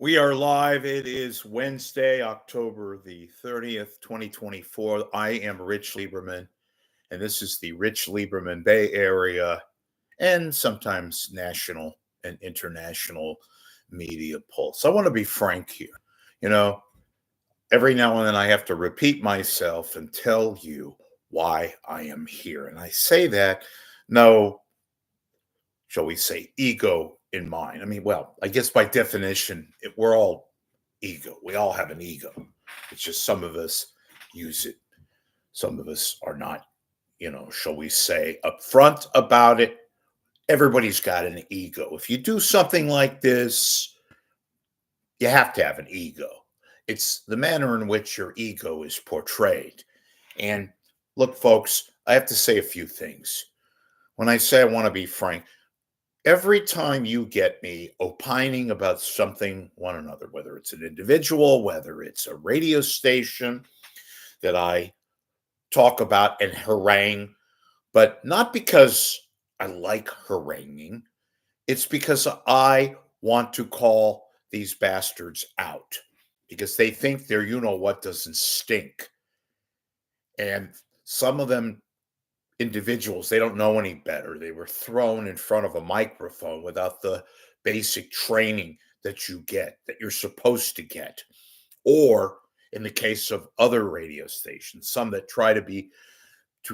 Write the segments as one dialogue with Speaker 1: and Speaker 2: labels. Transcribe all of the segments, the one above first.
Speaker 1: We are live. It is Wednesday, October the 30th, 2024. I am Rich Lieberman, and this is the Rich Lieberman Bay Area and sometimes national and international media pulse. I want to be frank here. You know, every now and then I have to repeat myself and tell you why I am here. And I say that, no, shall we say, ego in mind. I mean, well, I guess by definition, we're all ego. We all have an ego. It's just some of us use it. Some of us are not, shall we say, upfront about it. Everybody's got an ego. If you do something like this, you have to have an ego. It's the manner in which your ego is portrayed. And look, folks, I have to say a few things. When I say I want to be frank, every time you get me opining about something, one another, whether it's an individual, whether it's a radio station that I talk about and harangue, but not because I like haranguing, it's because I want to call these bastards out because they think their you know what doesn't stink. And some of them individuals, they don't know any better. They were thrown in front of a microphone without the basic training that you get, that you're supposed to get. Or in the case of other radio stations, some that try to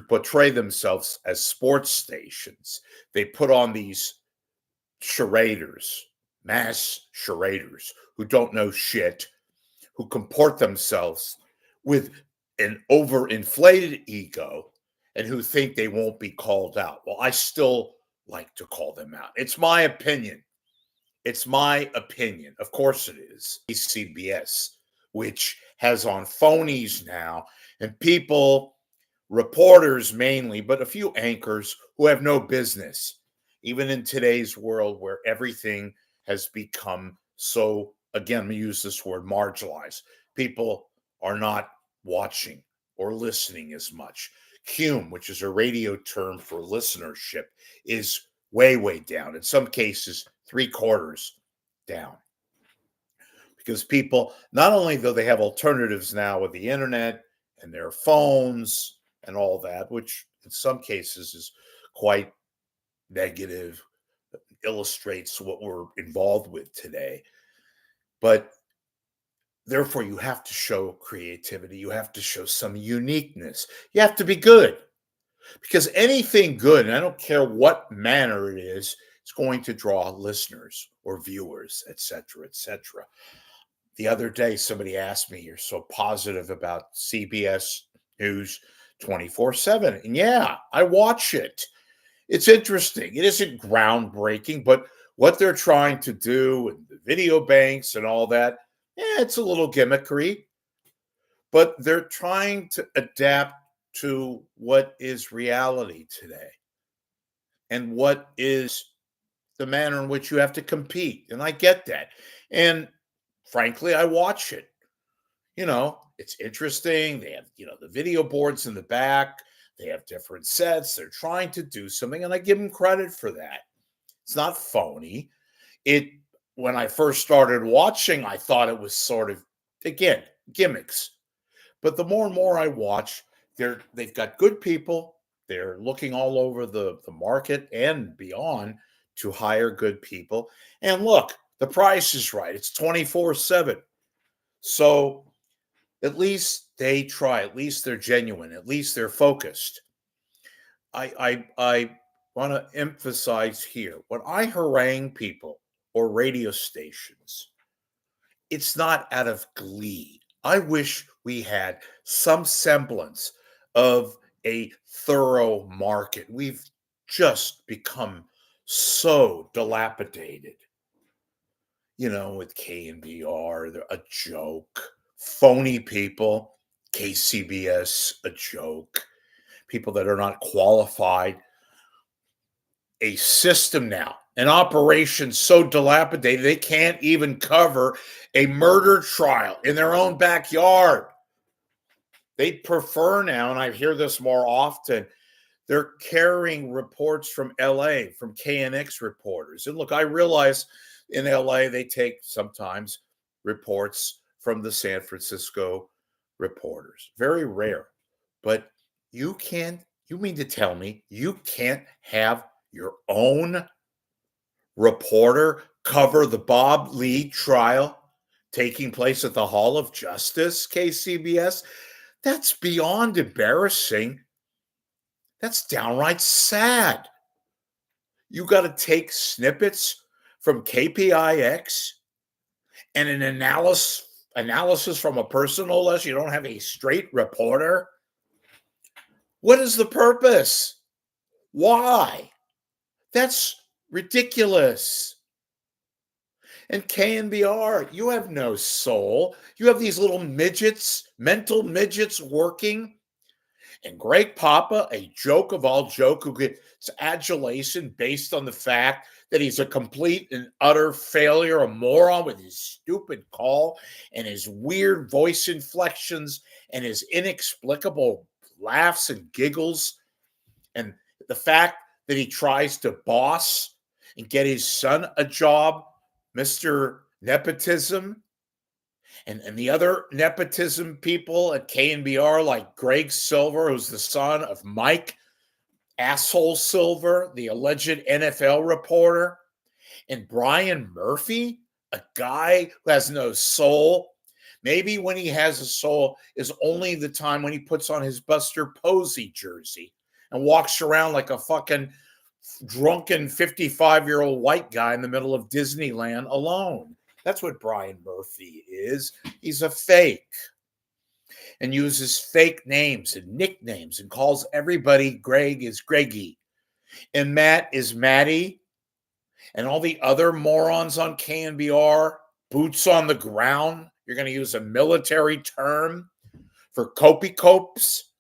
Speaker 1: portray themselves as sports stations, they put on these charaders, mass charaders who don't know shit, who comport themselves with an overinflated ego and who think they won't be called out. Well, I still like to call them out. It's my opinion. It's my opinion. Of course it is. CBS, which has on phonies now, and people, reporters mainly, but a few anchors who have no business, even in today's world where everything has become so, again, let me use this word, marginalized. People are not watching or listening as much. Cume, which is a radio term for listenership, is way, way down. In some cases, 3/4 down. Because people, not only though they have alternatives now with the internet and their phones and all that, which in some cases is quite negative, illustrates what we're involved with today. But therefore, you have to show creativity. You have to show some uniqueness. You have to be good. Because anything good, and I don't care what manner it is, it's going to draw listeners or viewers, etc., etc. The other day, somebody asked me, "You're so positive about CBS News 24/7." And yeah, I watch it. It's interesting. It isn't groundbreaking, but what they're trying to do and the video banks and all that, it's a little gimmickry. But they're trying to adapt to what is reality today and what is the manner in which you have to compete. And I get that. And frankly, I watch it. It's interesting. They have, the video boards in the back. They have different sets. They're trying to do something, and I give them credit for that. It's not phony. When I first started watching, I thought it was sort of, again, gimmicks. But the more and more I watch, they've got good people. They're looking all over the market and beyond to hire good people. And look, the price is right. It's 24/7. So at least they try. At least they're genuine. At least they're focused. I want to emphasize here, when I harangue people or radio stations, it's not out of glee. I wish we had some semblance of a thorough market. We've just become so dilapidated. With KNBR, they're a joke. Phony people, KCBS, a joke. People that are not qualified. A system now, an operation so dilapidated they can't even cover a murder trial in their own backyard. They prefer now, and I hear this more often, they're carrying reports from LA, from KNX reporters. And look, I realize in LA they take sometimes reports from the San Francisco reporters. Very rare. But you mean to tell me you can't have your own reporter cover the Bob Lee trial taking place at the Hall of Justice, KCBS? That's beyond embarrassing. That's downright sad. You got to take snippets from KPIX and an analysis from a personal list. You don't have a straight reporter. What is the purpose? Why? That's ridiculous. And KNBR, you have no soul. You have these little midgets, mental midgets working. And Greg Papa, a joke of all joke, who gets adulation based on the fact that he's a complete and utter failure, a moron with his stupid call and his weird voice inflections and his inexplicable laughs and giggles. And the fact that he tries to boss and get his son a job, Mr. Nepotism, and the other nepotism people at KNBR, like Greg Silver, who's the son of Mike Asshole Silver, the alleged NFL reporter, and Brian Murphy, a guy who has no soul. Maybe when he has a soul is only the time when he puts on his Buster Posey jersey and walks around like a fucking drunken 55-year-old white guy in the middle of Disneyland alone. That's what Brian Murphy is. He's a fake and uses fake names and nicknames and calls everybody Greg is Greggy and Matt is Matty and all the other morons on KNBR, boots on the ground. You're going to use a military term for Kopey Copes.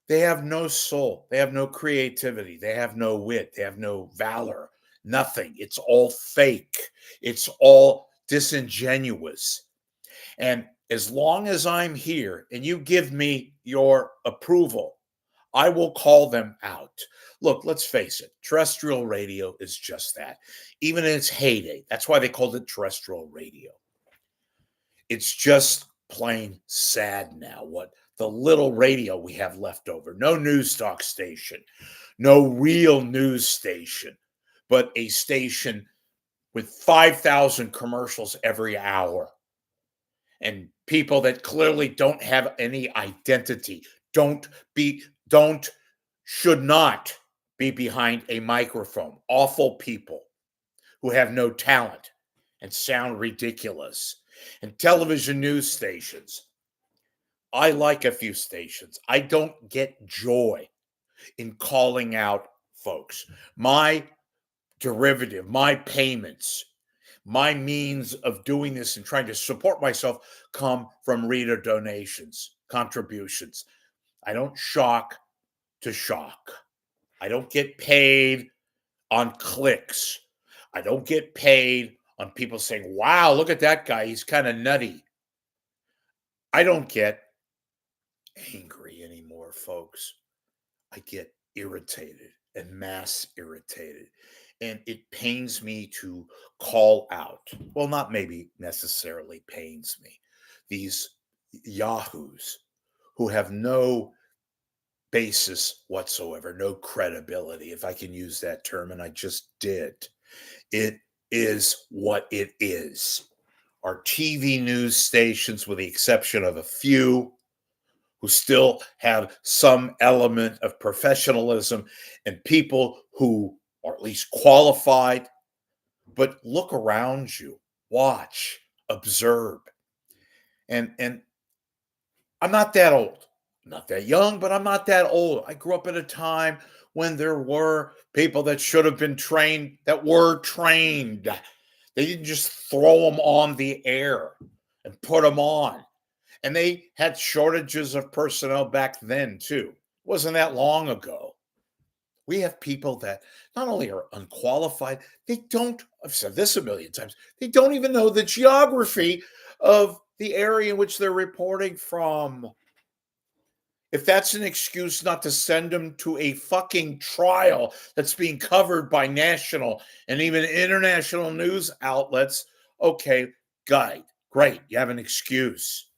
Speaker 1: They have no soul. They have no creativity. They have no wit. They have no valor. Nothing. It's all fake. It's all disingenuous. And as long as I'm here and you give me your approval, I will call them out. Look, let's face it. Terrestrial radio is just that. Even in its heyday. That's why they called it terrestrial radio. It's just plain sad now what the little radio we have left over. No news talk station. No real news station. But a station with 5,000 commercials every hour and people that clearly don't have any identity, should not be behind a microphone. Awful people who have no talent and sound ridiculous. And television news stations. I like a few stations. I don't get joy in calling out folks. My derivative, my payments, my means of doing this and trying to support myself come from reader donations, contributions. I don't shock to shock. I don't get paid on clicks. I don't get paid on people saying, wow, look at that guy. He's kind of nutty. I don't get angry anymore, folks. I get irritated and mass irritated. And it pains me to call out. Well, not maybe necessarily pains me. These yahoos who have no basis whatsoever, no credibility, if I can use that term, and I just did. It is what it is. Our TV news stations, with the exception of a few who still have some element of professionalism and people who are at least qualified, but look around you, watch, observe. And I'm not that old, I'm not that young, but I'm not that old. I grew up at a time when there were people that should have been trained, that were trained. They didn't just throw them on the air and put them on. And they had shortages of personnel back then, too. It wasn't that long ago. We have people that not only are unqualified, I've said this a million times, they don't even know the geography of the area in which they're reporting from. If that's an excuse not to send them to a fucking trial that's being covered by national and even international news outlets, okay, Great. You have an excuse.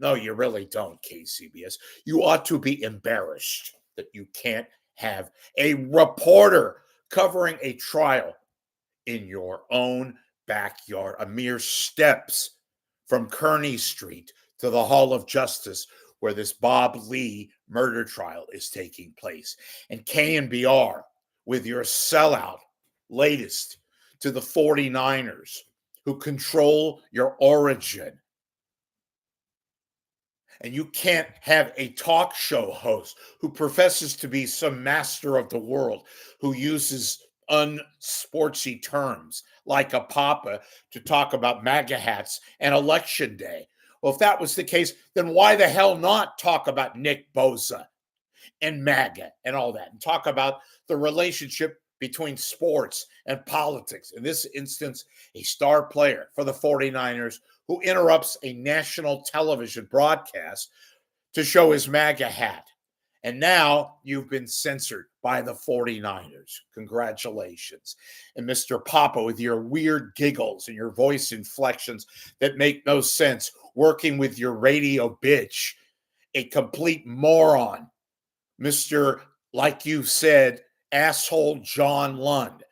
Speaker 1: No, you really don't, KCBS. You ought to be embarrassed that you can't have a reporter covering a trial in your own backyard, a mere steps from Kearney Street to the Hall of Justice, where this Bob Lee murder trial is taking place. And KNBR, with your sellout latest to the 49ers, who control your origin. And you can't have a talk show host who professes to be some master of the world, who uses unsportsy terms like a papa to talk about MAGA hats and election day. Well, if that was the case, then why the hell not talk about Nick Bosa and MAGA and all that, and talk about the relationship between sports and politics? In this instance, a star player for the 49ers who interrupts a national television broadcast to show his MAGA hat. And now you've been censored by the 49ers. Congratulations. And Mr. Papa, with your weird giggles and your voice inflections that make no sense, working with your radio bitch, a complete moron. Mr., like you said, asshole John Lund.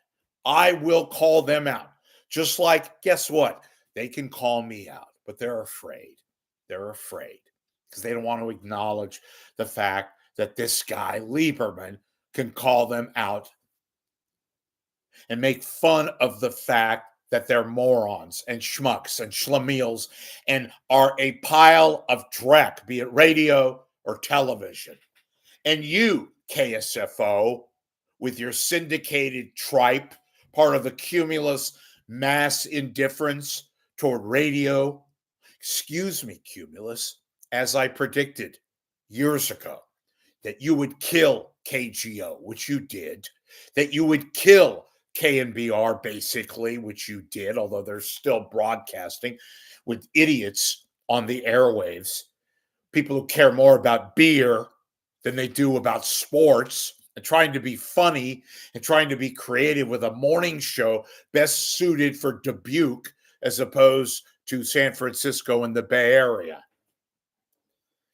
Speaker 1: I will call them out. Just like, guess what? They can call me out, but they're afraid. They're afraid because they don't want to acknowledge the fact that this guy, Lieberman, can call them out and make fun of the fact that they're morons and schmucks and schlemiels and are a pile of dreck, be it radio or television. And you, KSFO, with your syndicated tripe, part of the cumulus mass indifference toward radio. Excuse me, Cumulus, as I predicted years ago, that you would kill KGO, which you did, that you would kill KNBR, basically, which you did, although they're still broadcasting with idiots on the airwaves, people who care more about beer than they do about sports, and trying to be funny and trying to be creative with a morning show best suited for Dubuque as opposed to San Francisco and the Bay Area.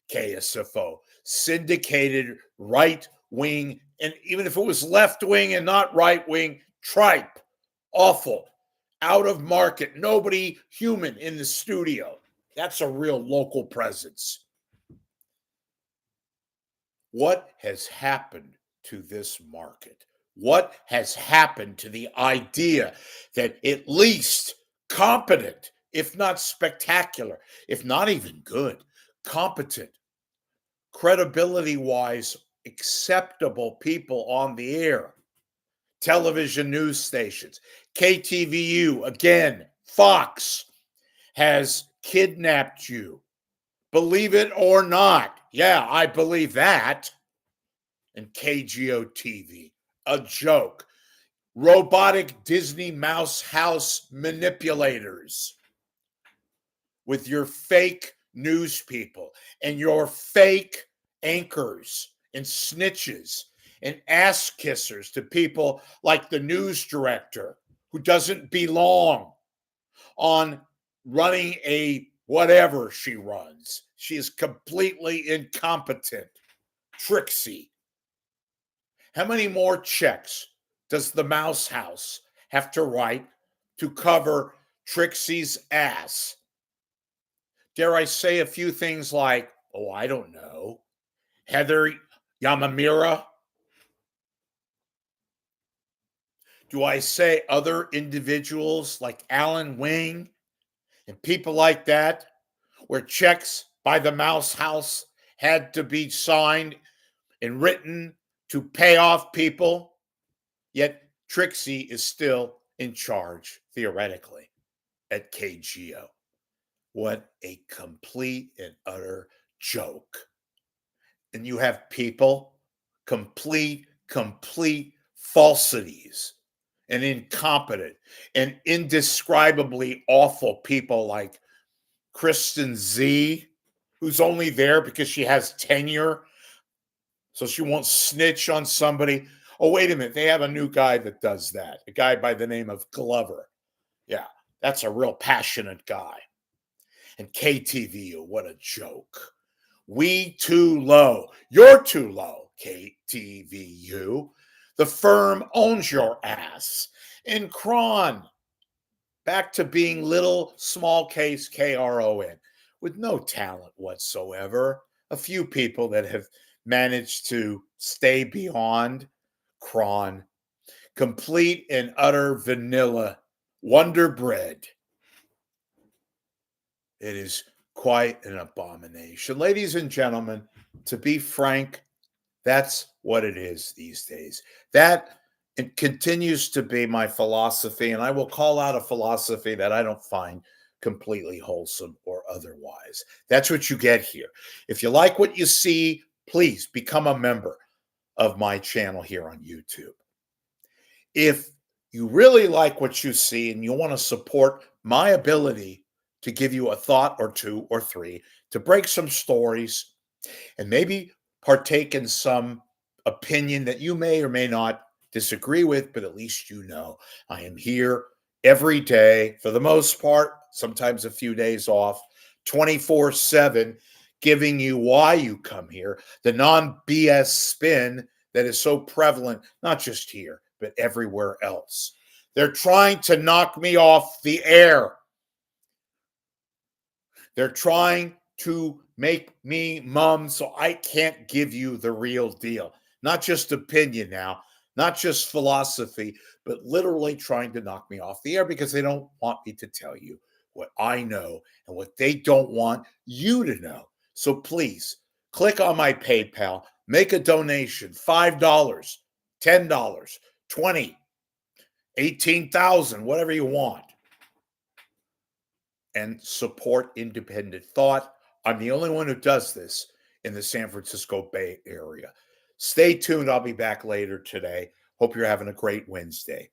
Speaker 1: KSFO, syndicated right-wing, and even if it was left-wing and not right-wing, tripe, awful, out of market, nobody human in the studio. That's a real local presence. What has happened to this market? What has happened to the idea that at least competent, if not spectacular, if not even good, competent, credibility-wise, acceptable people on the air, television news stations, KTVU, again, Fox has kidnapped you. Believe it or not. Yeah, I believe that. And KGO TV, a joke. Robotic Disney Mouse House manipulators with your fake news people and your fake anchors and snitches and ass kissers to people like the news director who doesn't belong on running a whatever she runs. She is completely incompetent. Trixie. How many more checks does the Mouse House have to write to cover Trixie's ass? Dare I say a few things like, oh, I don't know, Heather Yamamura? Do I say other individuals like Alan Wing and people like that, where checks by the Mouse House had to be signed and written to pay off people, yet Trixie is still in charge, theoretically, at KGO. What a complete and utter joke. And you have people, complete falsities and incompetent and indescribably awful people like Kristen Z, who's only there because she has tenure, so she won't snitch on somebody. Oh, wait a minute. They have a new guy that does that. A guy by the name of Glover. Yeah, that's a real passionate guy. And KTVU, what a joke. We too low. You're too low, KTVU. The firm owns your ass. And Kron, back to being little small case KRON with no talent whatsoever. A few people that have managed to stay beyond Kron. Complete and utter vanilla Wonder Bread. It is quite an abomination. Ladies and gentlemen, to be frank, that's what it is these days. That it continues to be my philosophy, and I will call out a philosophy that I don't find completely wholesome or otherwise. That's what you get here. If you like what you see, please become a member of my channel here on YouTube. If you really like what you see and you want to support my ability to give you a thought or two or three, to break some stories, and maybe partake in some opinion that you may or may not disagree with, but at least you know I am here every day, for the most part, sometimes a few days off, 24/7, giving you why you come here, the non-BS spin that is so prevalent, not just here, but everywhere else. They're trying to knock me off the air. They're trying to make me mum so I can't give you the real deal. Not just opinion now, not just philosophy, but literally trying to knock me off the air because they don't want me to tell you what I know and what they don't want you to know. So please click on my PayPal, make a donation, $5, $10, 20, 18,000, whatever you want, and support independent thought. I'm the only one who does this in the San Francisco Bay Area. Stay tuned. I'll be back later today. Hope you're having a great Wednesday.